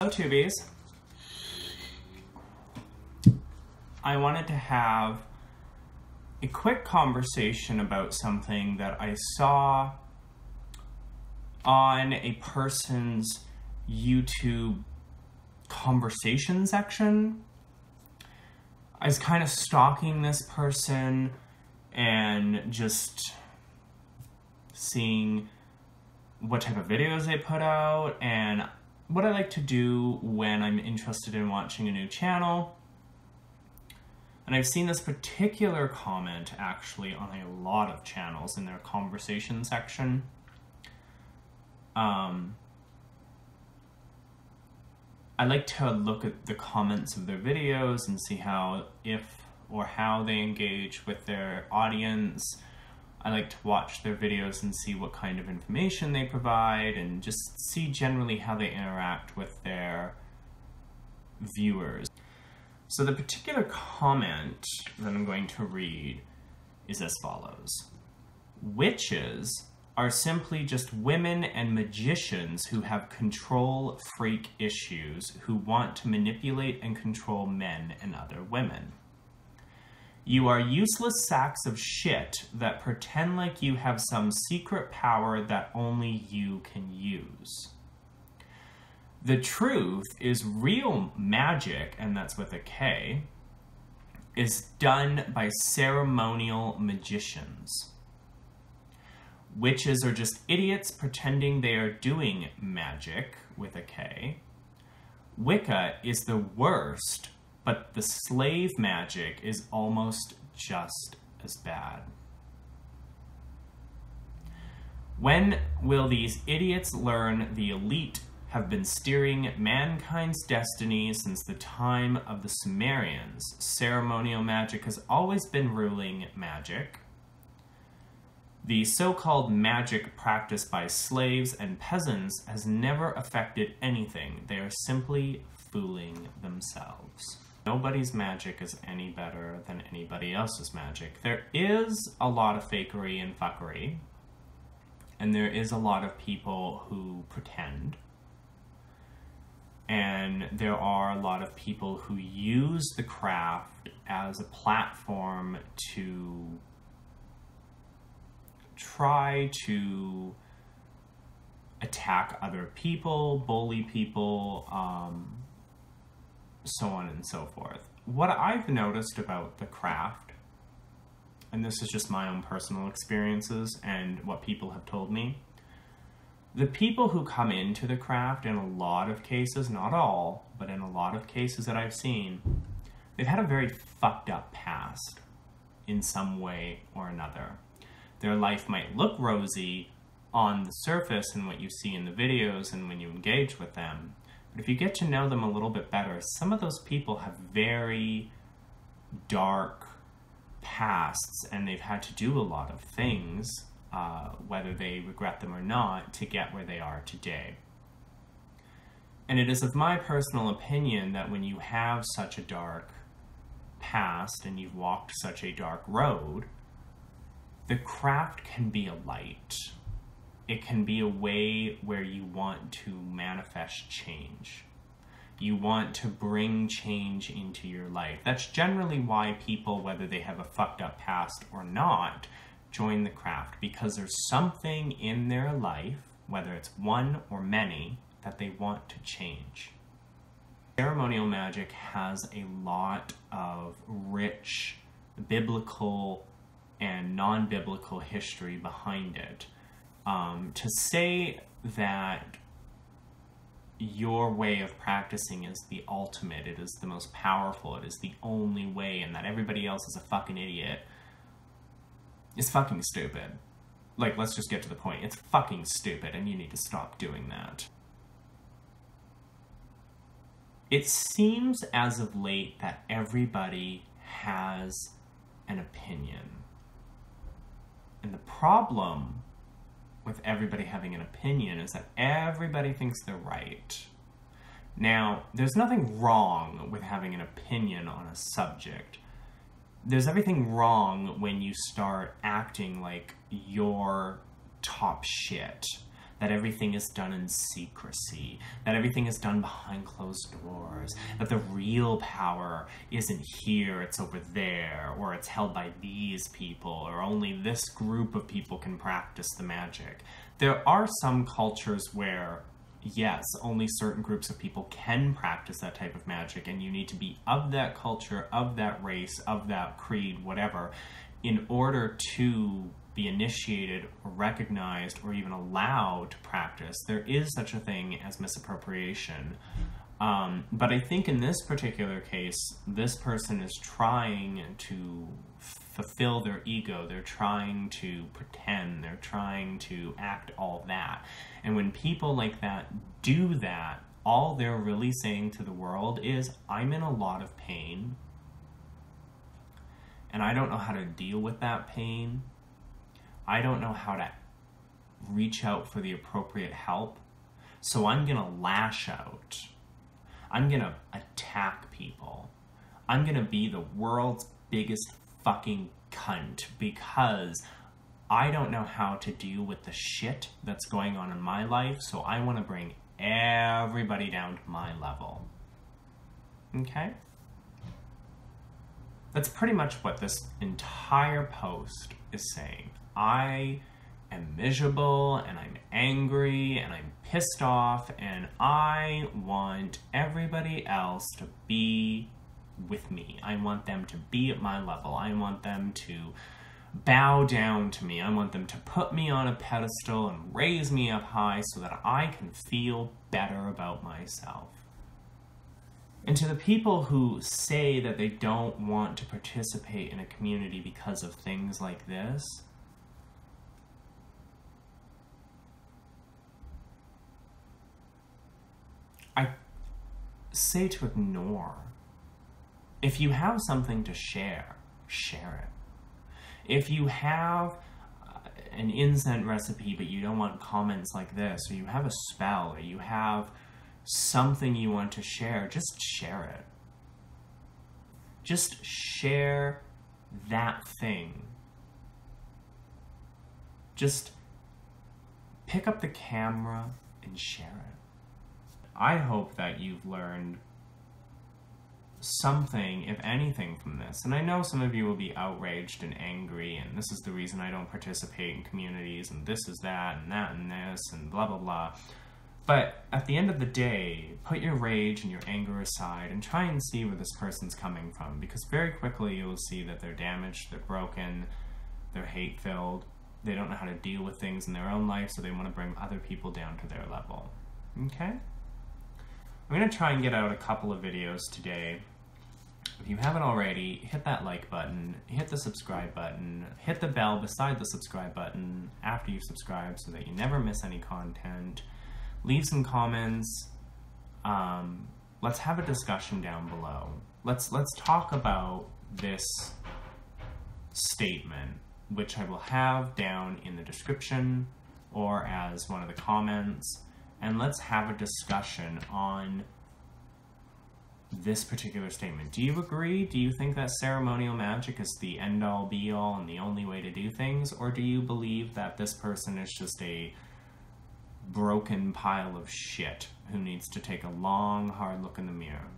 Hello Tubies. I wanted to have a quick conversation about something that I saw on a person's YouTube conversation section. I was kind of stalking this person and just seeing what type of videos they put out and what I like to do when I'm interested in watching a new channel. And I've seen this particular comment actually on a lot of channels in their conversation section. I like to look at the comments of their videos and see how they engage with their audience. I like to watch their videos and see what kind of information they provide and just see generally how they interact with their viewers. So the particular comment that I'm going to read is as follows. Witches are simply just women and magicians who have control freak issues who want to manipulate and control men and other women. You are useless sacks of shit that pretend like you have some secret power that only you can use. The truth is real magic, and that's with a K, is done by ceremonial magicians. Witches are just idiots pretending they are doing magic, with a K. Wicca is the worst, but the slave magic is almost just as bad. When will these idiots learn the elite have been steering mankind's destiny since the time of the Sumerians? Ceremonial magic has always been ruling magic. The so-called magic practiced by slaves and peasants has never affected anything. They are simply fooling themselves. Nobody's magic is any better than anybody else's magic. There is a lot of fakery and fuckery, and there is a lot of people who pretend, and there are a lot of people who use the craft as a platform to try to attack other people, bully people, so on and so forth. What I've noticed about the craft, and this is just my own personal experiences and what people have told me, the people who come into the craft in a lot of cases, not all, but in a lot of cases that I've seen, they've had a very fucked up past in some way or another. Their life might look rosy on the surface and what you see in the videos and when you engage with them. But if you get to know them a little bit better, some of those people have very dark pasts and they've had to do a lot of things, whether they regret them or not, to get where they are today. And it is of my personal opinion that when you have such a dark past and you've walked such a dark road, the craft can be a light. It can be a way where you want to manifest change. You want to bring change into your life. That's generally why people, whether they have a fucked up past or not, join the craft, because there's something in their life, whether it's one or many, that they want to change. Ceremonial magic has a lot of rich biblical and non-biblical history behind it. To say that your way of practicing is the ultimate, it is the most powerful, it is the only way, and that everybody else is a fucking idiot, is fucking stupid. Like, let's just get to the point. It's fucking stupid, and you need to stop doing that. It seems as of late that everybody has an opinion. And the problem with everybody having an opinion is that everybody thinks they're right. Now, there's nothing wrong with having an opinion on a subject. There's everything wrong when you start acting like you're top shit. that everything is done in secrecy, that everything is done behind closed doors, that the real power isn't here, it's over there, or it's held by these people, or only this group of people can practice the magic. There are some cultures where, yes, only certain groups of people can practice that type of magic, and you need to be of that culture, of that race, of that creed, whatever, in order to be initiated or recognized or even allowed to practice. There is such a thing as misappropriation. But I think in this particular case, this person is trying to fulfill their ego. They're trying to pretend. They're trying to act all that. And when people like that do that, all they're really saying to the world is, I'm in a lot of pain, and I don't know how to deal with that pain. I don't know how to reach out for the appropriate help, so I'm gonna lash out. I'm gonna attack people. I'm gonna be the world's biggest fucking cunt because I don't know how to deal with the shit that's going on in my life, so I want to bring everybody down to my level. Okay? That's pretty much what this entire post is saying. I am miserable, and I'm angry, and I'm pissed off, and I want everybody else to be with me. I want them to be at my level. I want them to bow down to me. I want them to put me on a pedestal and raise me up high so that I can feel better about myself. And to the people who say that they don't want to participate in a community because of things like this, I say to ignore. If you have something to share, share it. If you have an incense recipe but you don't want comments like this, or you have a spell, or you have something you want to share, just share it. Just share that thing. Just pick up the camera and share it. I hope that you've learned something, if anything, from this. And I know some of you will be outraged and angry, and this is the reason I don't participate in communities, and this is that, and this, and blah, blah, blah. But at the end of the day, put your rage and your anger aside and try and see where this person's coming from, because very quickly you will see that they're damaged, they're broken, they're hate-filled, they don't know how to deal with things in their own life, so they want to bring other people down to their level. Okay? I'm going to try and get out a couple of videos today. If you haven't already, hit that like button, hit the subscribe button, hit the bell beside the subscribe button after you subscribe so that you never miss any content. Leave some comments. Let's have a discussion down below. Let's talk about this statement, which I will have down in the description or as one of the comments. And let's have a discussion on this particular statement. Do you agree? Do you think that ceremonial magic is the end-all, be-all, and the only way to do things? Or do you believe that this person is just a broken pile of shit who needs to take a long, hard look in the mirror?